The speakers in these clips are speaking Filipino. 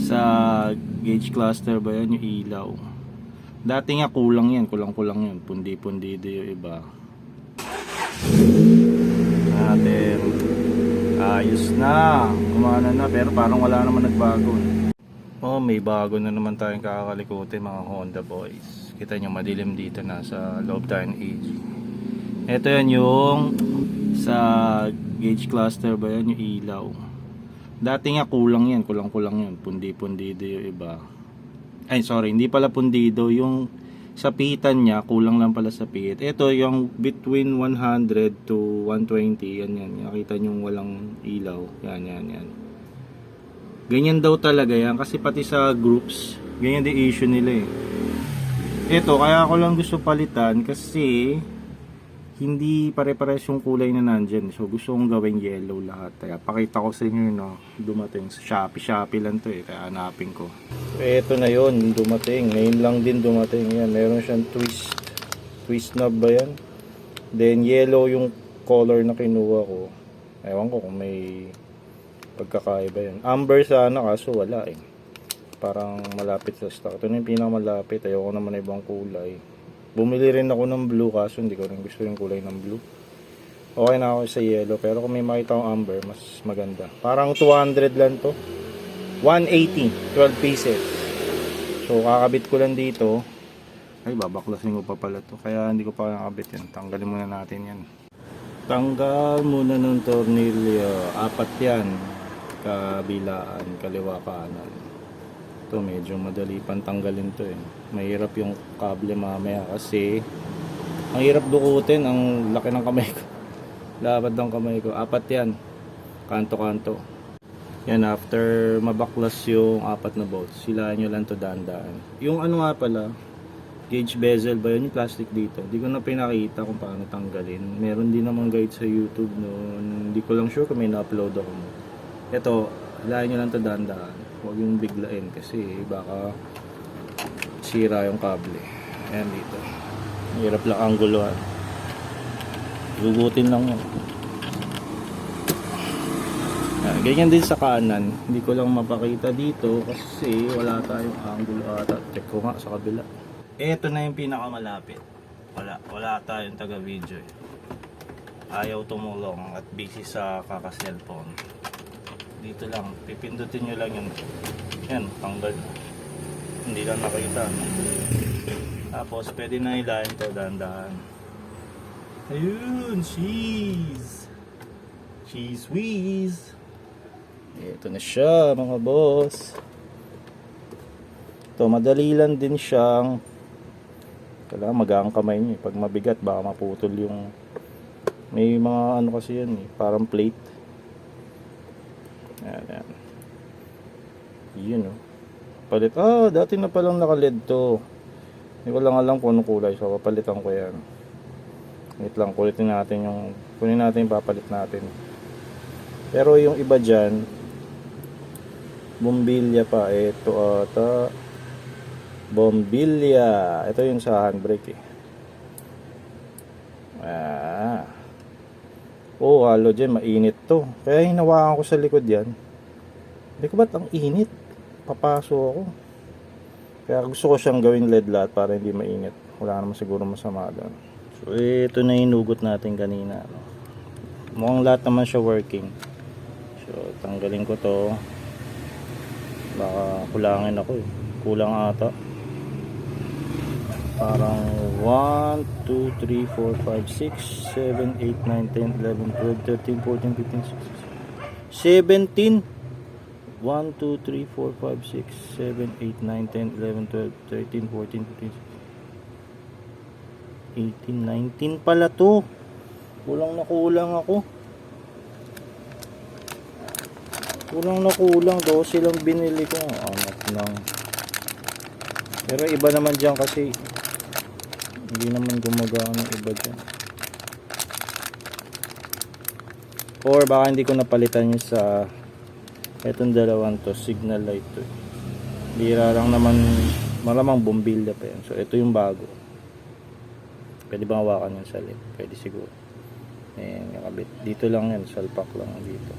Sa gauge cluster ba yan, yung ilaw. Dati nga kulang yan, kulang yan, pundi-pundi yung iba. Natin ayos na, kumana na, pero parang wala naman nagbago. Oh, may bago na naman tayong kakalikutin, mga Honda boys. Kita nyo, madilim dito na sa loob tayo ng AG. Ito yan yung sa gauge cluster ba yan, yung ilaw. Dati nga kulang yan, kulang yan, pundi-pundi yung iba. Ay sorry, hindi pala pundido, yung sa pitan niya kulang lang pala sa pit. Ito yung between 100 to 120, yan. Nakita niyo walang ilaw. Yan. Ganyan daw talaga yan kasi pati sa groups, ganyan din issue nila eh. Ito kaya ako lang gusto palitan kasi hindi pare-pares yung kulay na nandyan. So gusto kong gawing yellow lahat. Kaya pakita ko sa inyo, no, dumating sa Shopee lang to eh. Kaya hanapin ko. Ito na yon, dumating. Ngayon lang din dumating. Yan, meron siyang twist knob ba yan? Then yellow yung color na kinuha ko. Ewan ko kung may pagkakaiba yan. Amber sana kaso wala eh. Parang malapit sa stock. Ito na yung pinakamalapit. Ayoko naman na ibang kulay. Bumili rin ako ng blue kaso hindi ko rin gusto yung kulay ng blue. Okay na ako sa yellow pero kung may makita akong amber mas maganda. Parang 200 lang to. 180, 12 pieces. So kakabit ko lang dito. Ay babaklasin ko pa pala to. Kaya hindi ko pa nakabit yan. Tanggalin muna natin yan. Tanggal muna ng tornilyo. 4 yan. Kabilaan, kaliwa kanan. Ito medyo madali pang tanggalin to eh. Mahirap yung kable mamaya kasi ang hirap dukutin, ang laki ng kamay ko. Lapad ng kamay ko. 4 yan. Kanto-kanto. Yan, after mabaklas yung 4 na bolts, silahan nyo lang to daan-daan. Yung ano nga pala, gauge bezel ba yun, yung plastic dito. Hindi ko na pinakita kung paano tanggalin. Meron din naman guide sa YouTube noon. Hindi ko lang sure kung may na-upload ako. Ito, silahan nyo lang to daan-daan. Huwag yung biglain kasi baka sira yung kable. Ayan dito. Hirap lang ang guluhan. Gugutin lang yan. Ayan, ganyan din sa kanan. Hindi ko lang mapakita dito kasi wala tayong angulo ata. Check ko nga sa kabila. Ito na yung pinakamalapit. Wala tayong taga-video eh. Ayaw tumulong at busy sa kaka-cellphone. Dito lang, pipindutin nyo lang yun. Yan, tanggal. Hindi lang nakita. Tapos, pwede na ilahin ito dahan-dahan. Ayun, cheese! Cheese whiz! Ito na siya, mga boss. Ito, madali lang din siyang kailangan magaan kamay nyo. Pag mabigat, baka maputol yung may mga ano kasi yan eh, parang plate. Ayan. Yun oh. Palit. Dati na palang naka-LED to. Hindi ko lang alam kung anong kulay. So papalitan ko yan. Wait lang. Kunin natin yung papalit natin. Pero yung iba dyan, bombilya pa. Ito ata. Bombilya. Ito yung sa handbrake eh. Halogen, mainit to. Kaya hinawakan ko sa likod yan. Hindi ko ba't ang init? Papaso ako. Kaya gusto ko siyang gawin LED lahat para hindi mainit. Wala naman siguro masama doon. So ito na yung nugot natin kanina. Mukhang lahat naman siya working. So tanggalin ko to. Baka kulangin ako eh. Kulang ata. Parang 1, 2, 3, 4, 5, 6, 7, 8, 9, 10, 11, 12, 13, 14, 15, 16, 17. 1, 2, 3, 4, 5, 6, 7, 8, 9, 10, 11, 12, 13, 14, 15, 18, 19 pala to. Kulang na kulang ako. Kulang 12 lang binili ko. Anak lang. Pero iba naman dyan kasi hindi naman gumagana ng iba dyan. Or baka hindi ko napalitan yung sa etong dalawang to, signal light to. Bira lang naman, malamang bombilya pa yan. So ito yung bago. Pwede bang hawakan yung sa LED? Pwede siguro. Ayan, nakabit. Dito lang yan, salpak lang dito.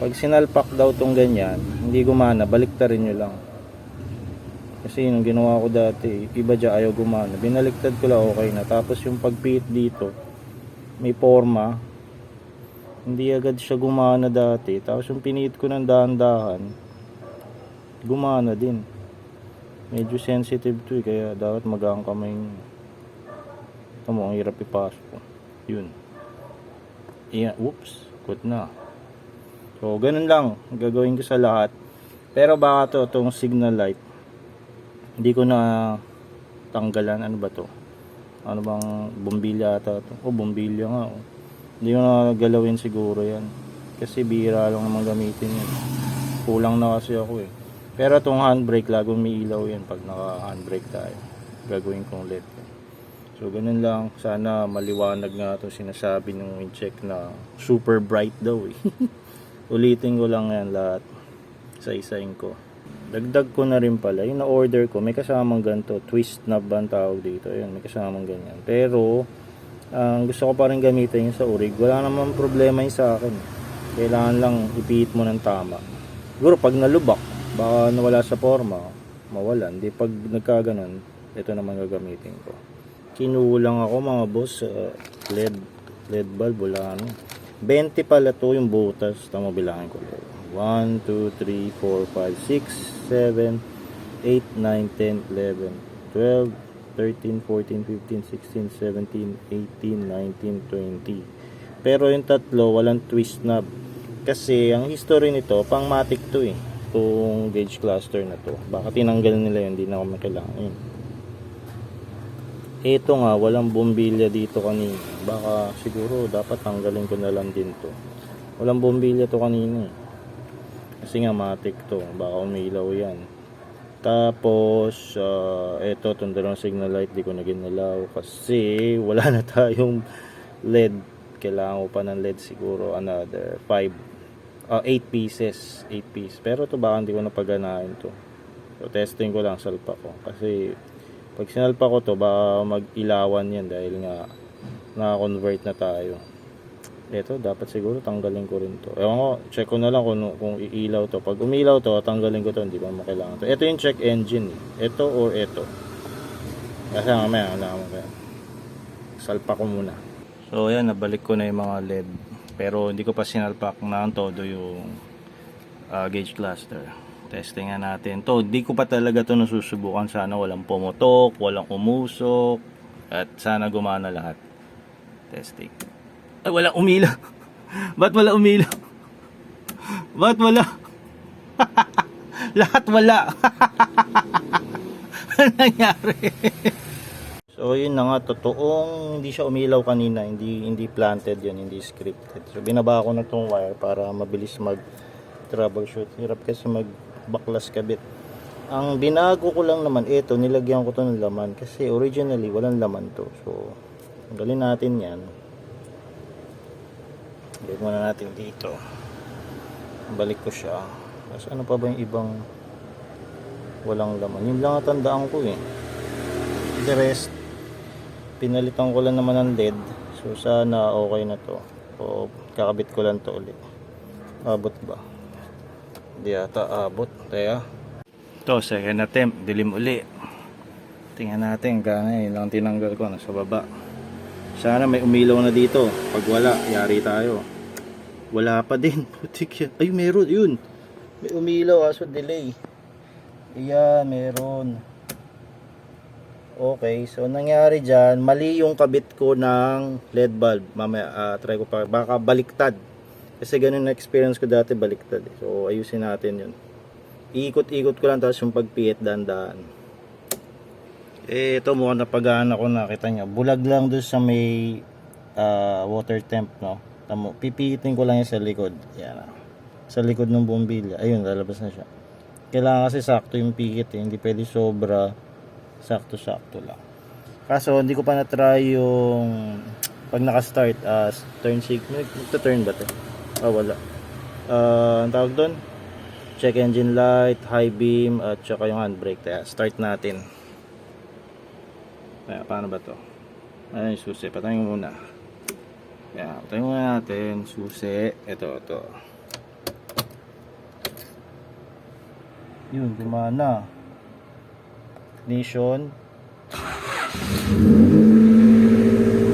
Pag sinalpak daw tong ganyan, hindi gumana, baliktarin nyo lang. Kasi yung ginawa ko dati, iba dyan ayaw gumana. Binaliktad ko lang, okay na. Tapos yung pagpihit dito, may forma. Hindi agad siya gumana dati. Tapos yung pinihit ko ng dahan-dahan, gumana din. Medyo sensitive to kaya dapat magaan kamay nyo. Ito mo, ang hirap ipasok. Yun. Iyan, whoops, good na. So, ganun lang. Gagawin ko sa lahat. Pero baka itong signal light, hindi ko na tanggalan. Ano ba to? Ano bang bombilya ata to? Oh, bombilya nga. Oh. Hindi ko na galawin siguro yan. Kasi bihira lang naman gamitin yun. Kulang na kasi ako eh. Pero itong handbrake, lagong may ilaw yan pag naka handbrake tayo. Gagawin kong LED. So, ganun lang. Sana maliwanag nga itong sinasabi ng in-check na super bright daw eh. Ulitin ko lang yan lahat. Isa-isain ko. Dagdag ko na rin pala. Yung na-order ko, may kasamang ganito. Twist knob ba ang tawag dito? Ayun, may kasamang ganyan. Pero, gusto ko pa rin gamitin yung sa urig. Wala naman problema yung sa akin. Kailangan lang ipihit mo ng tama. Siguro pag nalubak, baka nawala sa forma, mawala. Hindi pag nagkaganon, ito naman gagamitin ko. Kinulang ako mga boss, LED bulb, wala ano. 20 pala to yung butas. Tama, bilangin ko. 1, 2, 3, 4, 5, 6, 7, 8, 9, 10, 11, 12, 13, 14, 15, 16, 17, 18, 19, 20. Pero yung tatlo, walang twist knob. Kasi ang history nito, pang matic to eh. Itong gauge cluster na to. Baka tinanggal nila yun, hindi na ako makailangan. Ito nga, walang bombilya dito kanina. Baka siguro dapat tanggalin ko na lang din to. Walang bombilya to kanina eh. Kasi nga matic to. Baka umilaw yan. Tapos, ito, itong dalawang signal light, di ko na ginalaw. Kasi wala na tayong LED. Kailangan ko pa ng LED siguro another 8 pieces. 8 pieces. Pero ito baka hindi ko na paganahin to. So, testing ko lang salpa ko. Kasi pag sinalpa ko to, baka mag-ilawan yan dahil nga na-convert na tayo. Ito, dapat siguro tanggalin ko rin to. Ewan ko, check ko na lang kung iilaw to. Pag umilaw to, tanggalin ko to, hindi ko makailangan to. Ito yung check engine. Ito or ito. Kasi mamaya, alam mo kaya. Salpa ko muna. So, ayan, nabalik ko na yung mga LED. Pero hindi ko pa sinalpak na ang todo yung gauge cluster. Testing nga natin to. Di ko pa talaga to nasusubukan. Sana walang pumutok, walang umusok, at sana gumana lahat. Testing. Ay, wala umilaw. Ba't wala umilaw? Ba't wala? Lahat wala. Ano nangyari? So yun na nga, totoong hindi siya umilaw kanina. Hindi planted yun, hindi scripted. So binaba ko na tong wire para mabilis mag troubleshoot. Hirap kasi mag baklas kabit. Ang binago ko lang naman ito, nilagyan ko to ng laman kasi originally walang laman to. So tanggalin natin yan. Balik muna natin dito. Balik ko siya. Tapos ano pa ba yung ibang walang laman? Yun lang ang tandaan ko eh. The rest, pinalitan ko lang naman ng LED. So sana okay na to. O kakabit ko lang to ulit. Abot ba? Hindi ata abot. Kaya ito, second attempt. Dilim uli. Tingnan natin. Kaya yun lang tinanggal ko. Nasa baba. Sana may umilaw na dito. Pag wala, yari tayo. Wala pa din. Putik yan. Ay, meron. Yun. May umilaw. Aso delay. Ayan, meron. Okay. So, nangyari dyan. Mali yung kabit ko ng LED bulb. Mamaya, try ko pa. Baka baliktad. Kasi ganun na experience ko dati, baliktad. So, ayusin natin yun. Ikot-ikot ko lang. Tapos yung pagpihit, dahan-dahan. Ito mukhang napagana ko, nakita nyo. Bulag lang doon sa may water temp, no? Tamo, pipihitin ko lang yan sa likod. Yan. Sa likod ng bombilya. Ayun, lalabas na siya. Kailangan kasi sakto yung pihit, eh. Hindi pwede sobra. Sakto-sakto lang. Kaso, hindi ko pa na-try yung pag naka-start, turn signal. Ito-turn ba ito? Wala. Ang tawag doon? Check engine light, high beam, at saka yung handbrake. Kaya, start natin. Kaya, paano ba to? Ano yung susi? Patayin ko muna. Kaya, patayin muna natin. Susi. Ito. Yun, gumana. Ignition.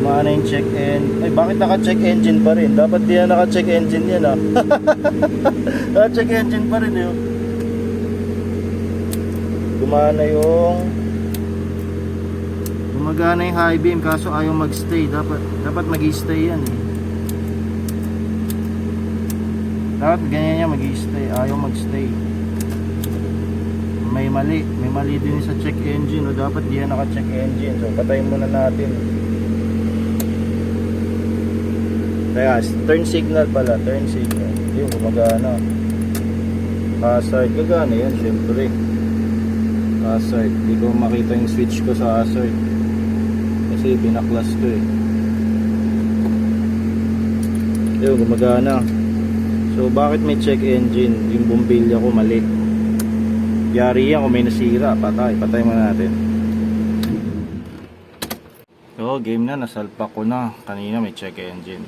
Gumana yung check engine. Ay, bakit naka-check engine pa rin? Dapat di na naka-check engine yan ah. Naka-check engine pa rin yun. Gumana yung gumagana yung high beam kaso ayaw mag-stay. Dapat mag-stay yan eh. Dapat ganyan yan mag-stay. Ayaw mag-stay. May mali din sa check engine o dapat di yan naka-check engine. So patayin muna natin. Kaya turn signal pala, turn signal. Yung gumagana. Hazard, gagana yan syempre. Hazard, hindi ko makita yung switch ko sa hazard kasi pinaklas ko eh. Yung gumagana. So bakit may check engine? Yung bumbilya ko mali. Yari yan kung may nasira. Patay mo natin. So game na, nasalpak ko na. Kanina may check engine.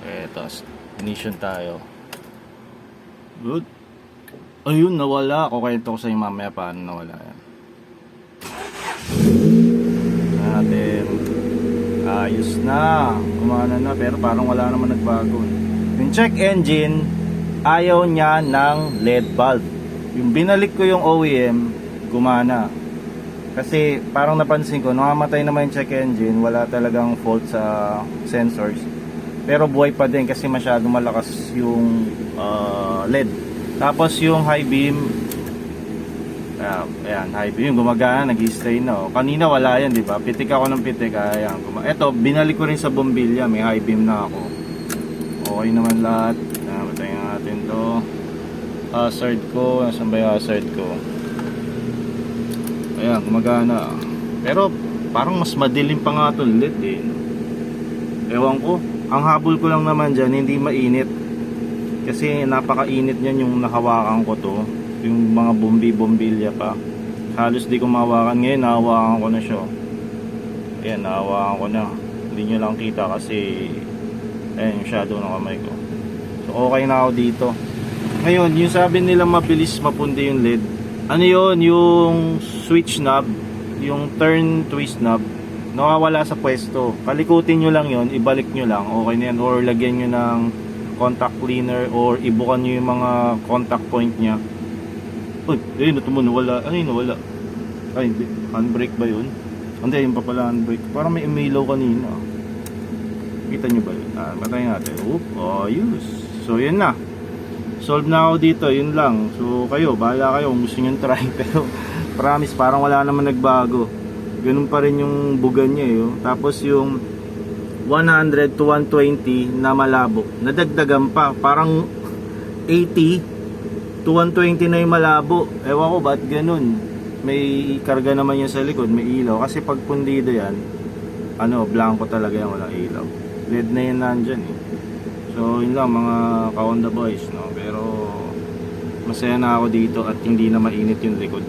Eto, ignition tayo. Good. Ayun, nawala. Kukwento ko sa inyo mamaya paano nawala yan. Natin. Ayos na. Kumana na pero parang wala naman nagbago. Yung check engine, ayaw niya ng LED bulb. Yung binalik ko yung OEM, gumana. Kasi parang napansin ko, namamatay naman yung check engine, wala talagang fault sa sensors. Pero buhay pa din kasi masyado malakas yung LED. Tapos yung high beam, ayan, high beam, gumagana, nag-stay na. Oh. Kanina wala yan, di ba? Pitik ako ng pitik, ayan. Eto, binalik ko rin sa bombilya, may high beam na ako. Okay naman lahat. Patayin natin to. Hazard ko, nasan ba yung hazard ko? Ayan, gumagana. Pero parang mas madilim pa nga itong LED eh. Ewan ko. Ang habol ko lang naman dyan, hindi mainit. Kasi napakainit niyan yung nahawakan ko to. Yung mga bombilya pa. Halos di ko mahawakan. Ngayon, nahawakan ko na siya. Ayan, nahawakan ko na. Hindi nyo lang kita kasi ayan yung shadow ng kamay ko. So okay na ako dito. Ngayon, yung sabi nila mabilis mapundi yung LED. Ano yun? Yung switch knob, yung turn twist knob, nawawala sa pwesto. Kalikutin nyo lang yun, ibalik nyo lang, okay na yan. Or lagyan nyo ng contact cleaner or ibukan nyo yung mga contact point nya. Uy, ayun, nawala. Ano yun, nawala? Ay, hindi. Handbrake ba yun? Hindi, yung pa pala handbrake. Parang may umilaw kanina. Kita nyo ba yun? Matayin natin. Oop, ayos. So, yun na. Solve na ako dito, yun lang. So, kayo, bahala kayo kung gusto nyo try. Pero, promise, parang wala naman nagbago. Ganun pa rin yung bugan niya eh. Tapos yung 100 to 120 na malabo, nadagdagan pa. Parang 80 to 120 na yung malabo. Ewan ko ba't ganun. May karga naman yan sa likod, may ilaw. Kasi pag pundido yan, blanco talaga yan, walang ilaw. LED na yan nandyan eh. So yun lang mga ka-Honda boys, no? Pero masaya na ako dito at hindi na mainit yung likod.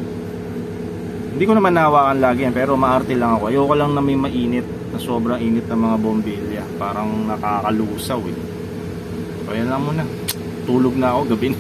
Hindi ko naman nahawakan lagi yan, pero maarte lang ako. Ayoko lang na may mainit, na sobrang init ng mga bombilya. Parang nakakalusaw eh. So yan lang muna. Tulog na ako gabi.